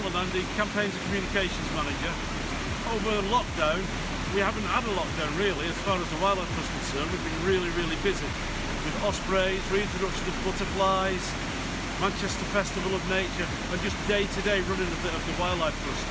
Alan, I'm the Campaigns and Communications Manager. Over lockdown, we haven't had a lockdown really as far as the Wildlife Trust is concerned. We've been really busy with ospreys, reintroduction of butterflies, Manchester Festival of Nature, and just day-to-day running a bit of the Wildlife Trust.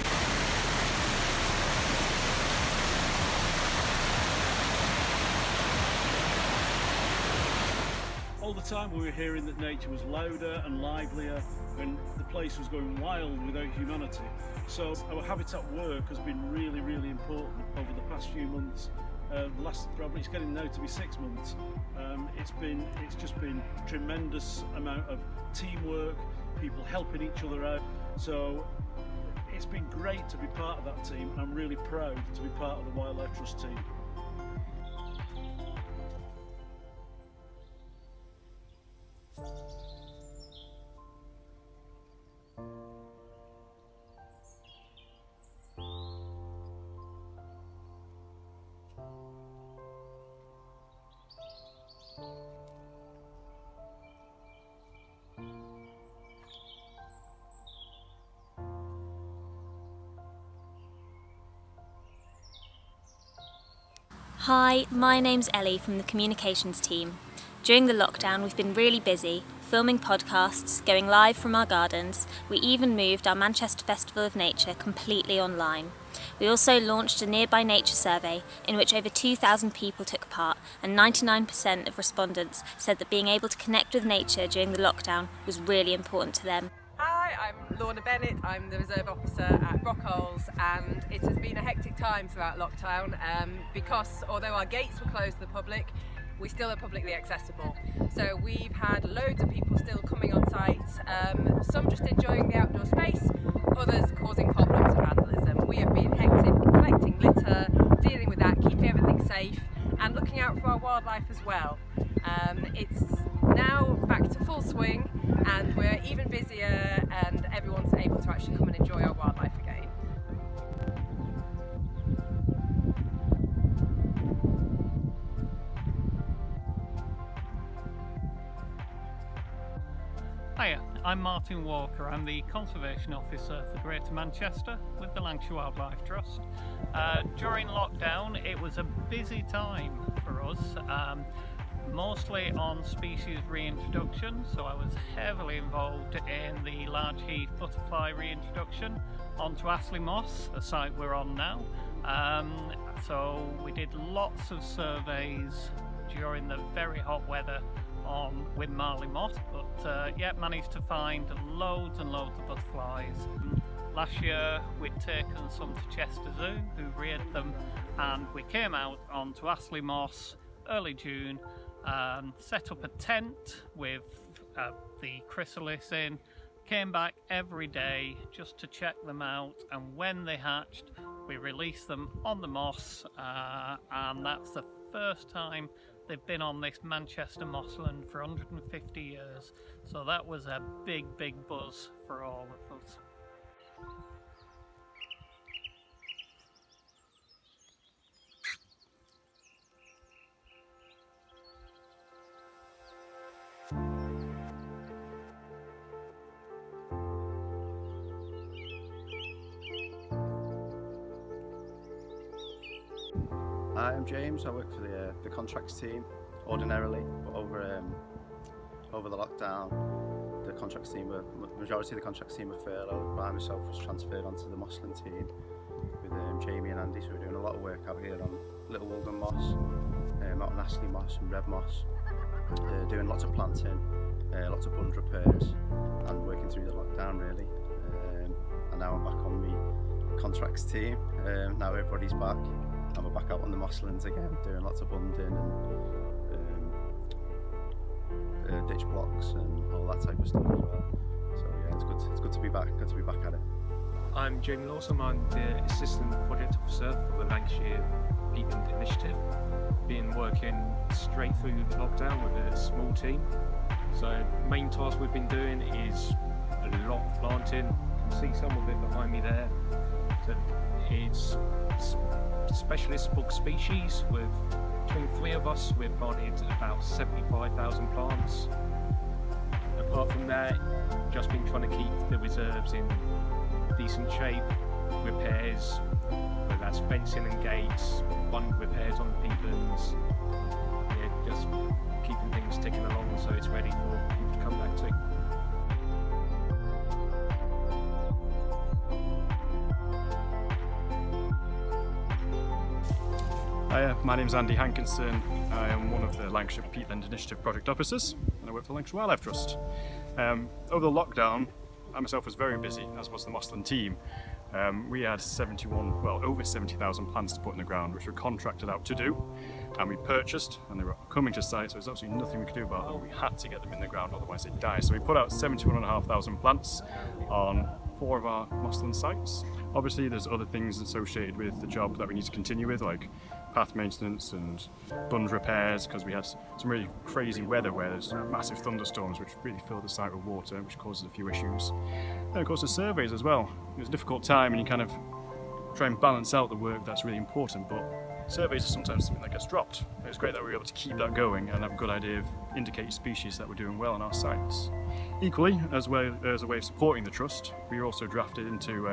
All the time we were hearing that nature was louder and livelier and the place was going wild without humanity. So our habitat work has been really important over the past few months. Probably it's getting now to be 6 months. It's just been tremendous amount of teamwork, people helping each other out. So it's been great to be part of that team. I'm really proud to be part of the Wildlife Trust team. Hi, my name's Ellie from the communications team. During the lockdown we've been really busy, filming podcasts, going live from our gardens. We even moved our Manchester Festival of Nature completely online. We also launched a nearby nature survey in which over 2,000 people took part, and 99% of respondents said that being able to connect with nature during the lockdown was really important to them. Hi, I'm Lorna Bennett, I'm the Reserve Officer at Brockholes, and it has been a hectic time throughout lockdown because although our gates were closed to the public, we still are publicly accessible. So we've had loads of people still coming on site, some just enjoying the outdoor space, others causing problems and vandalism. We have been hectic collecting litter, dealing with that, keeping everything safe and looking out for our wildlife as well. It's now back to full swing and we're even busier and everyone's able to actually come and enjoy our wildlife again. Hiya, I'm Martin Walker. I'm the Conservation Officer for Greater Manchester with the Lancashire Wildlife Trust. During lockdown it was a busy time for us, mostly on species reintroduction, so I was heavily involved in the large heath butterfly reintroduction onto Astley Moss, the site we're on now. So we did lots of surveys during the very hot weather on with Marley Moss, but managed to find loads and loads of butterflies. Last year we'd taken some to Chester Zoo who reared them, and we came out onto Astley Moss early June, set up a tent with the chrysalis in, came back every day just to check them out, and when they hatched we released them on the moss, and that's the first time they've been on this Manchester mossland for 150 years, so that was a big buzz for all of us. Hi, I'm James. I work for the contracts team ordinarily, but over the lockdown, the contracts team majority of the contracts team were furloughed, but I myself was transferred onto the mossland team with Jamie and Andy. So we're doing a lot of work out here on Little Walden Moss, out on Astley Moss and Red Moss, doing lots of planting, lots of bund repairs, and working through the lockdown really. And now I'm back on the contracts team. Now everybody's back. And we're back out on the mosslands again, doing lots of bunding and ditch blocks and all that type of stuff as well. So yeah, it's good to be back. Good to be back at it. I'm Jamie Lawson. I'm the Assistant Project Officer for the Lancashire Peatland Initiative. Been working straight through the lockdown with a small team. So main task we've been doing is a lot of planting. You can see some of it behind me there. So it's specialist bug species. With between 3 of us, we've planted about 75,000 plants. Apart from that, just been trying to keep the reserves in decent shape, repairs, whether that's fencing and gates, bund repairs on the peatlands, yeah, just keeping things ticking along so it's ready for people to come back to. Hi, my name's Andy Hankinson. I am one of the Lancashire Peatland Initiative Project Officers and I work for the Lancashire Wildlife Trust. Over the lockdown, I myself was very busy, as was the Mossland team. We had over 70,000 plants to put in the ground, which were contracted out to do, and we purchased, and they were coming to site, so there's absolutely nothing we could do about them. We had to get them in the ground, otherwise they'd die. So we put out 71,500 plants on 4 of our Mossland sites. Obviously there's other things associated with the job that we need to continue with, like path maintenance and bund repairs, because we had some really crazy weather where there's massive thunderstorms which really filled the site with water, which causes a few issues. And of course the surveys as well. It was a difficult time and you kind of try and balance out the work that's really important, but surveys are sometimes something that gets dropped. It's great that we were able to keep that going and have a good idea of indicated species that we're doing well on our sites. Equally, as a way of supporting the trust, we were also drafted into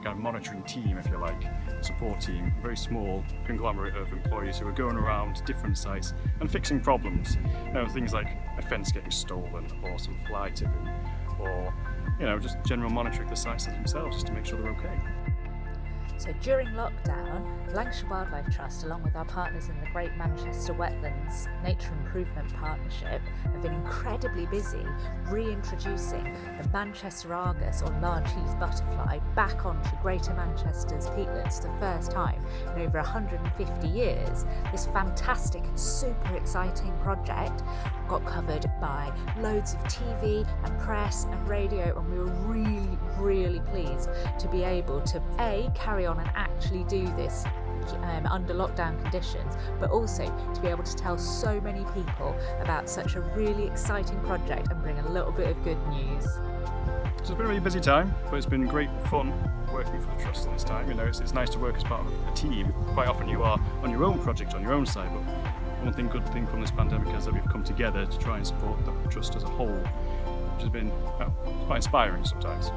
kind of monitoring team, if you like, support team, a very small conglomerate of employees who are going around different sites and fixing problems. Things like a fence getting stolen or some fly tipping, or just general monitoring the sites themselves just to make sure they're okay. So during lockdown, Lancashire Wildlife Trust, along with our partners in the Great Manchester Wetlands Nature Improvement Partnership, have been incredibly busy reintroducing the Manchester Argus, or large-heath butterfly, back onto Greater Manchester's peatlands for the first time in over 150 years. This fantastic and super exciting project got covered by loads of TV and press and radio, and we were really pleased to be able to carry on and actually do this under lockdown conditions, but also to be able to tell so many people about such a really exciting project and bring a little bit of good news. It's been a really busy time, but it's been great fun working for the Trust in this time. It's nice to work as part of a team. Quite often you are on your own project, on your own side, but good thing from this pandemic is that we've come together to try and support the Trust as a whole, which has been quite inspiring sometimes.